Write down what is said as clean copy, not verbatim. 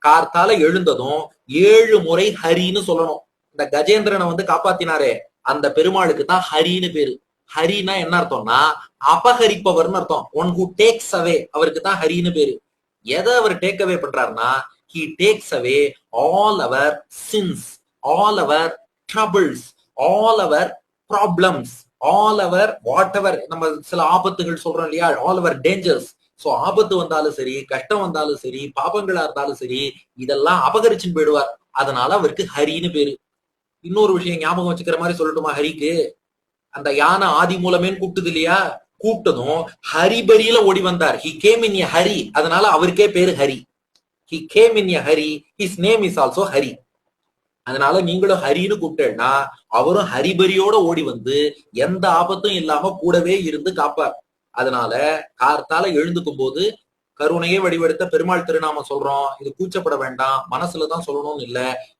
கார்த்தால எழுந்ததும் 7 முறை ஹரின்னு சொல்லணும். இந்த கஜேந்திரனை வந்து காப்பாத்தினாரே அந்த பெருமாளுக்கு தான் ஹரின்னு பேரு. ஹரினா என்ன அர்த்தம்னா அபகரிப்பவர்னு அர்த்தம். ஒன் ஹூ டேக்ஸ் அவே, அவருக்கு தான் ஹரின்னு பேரு. எதை அவர் டேக் அவே பண்றாருன்னா he takes away all our sins, all our troubles, all our problems, all our whatever. நம்ம சில ஆபத்துகள் சொல்றோம் இல்லையா, all our dangers. சோ ஆபத்து வந்தாலும் சரி, கஷ்டம் வந்தாலும் சரி, பாபங்களா இருந்தாலும் சரி, இதெல்லாம் அபகரிச்சுன்னு போயிடுவார். அதனால அவருக்கு ஹரின்னு பேரு. இன்னொரு விஷயம் ஞாபகம் வச்சுக்கிற மாதிரி சொல்லட்டுமா ஹரிக்கு? அந்த யானை ஆதி மூலமேன்னு கூப்பிட்டது இல்லையா, கூப்பிட்டதும் ஹரிபரியில ஓடி வந்தார். he came in a hurry, அதனால அவருக்கே பேரு Hari. he came in a hurry, his name is also Hari. அதனால நீங்களும் ஹரின்னு கூப்பிட்டேன்னா அவரும் ஹரிபரியோட ஓடி வந்து எந்த ஆபத்தும் இல்லாம கூடவே இருந்து காப்பார். அதனால கார்த்தால எழுந்துக்கும் போது கருணையை வடிவெடுத்த பெருமாள் திருநாமம் சொல்றோம். இது கூச்சப்பட வேண்டாம், மனசுலதான் சொல்லணும்னு இல்ல.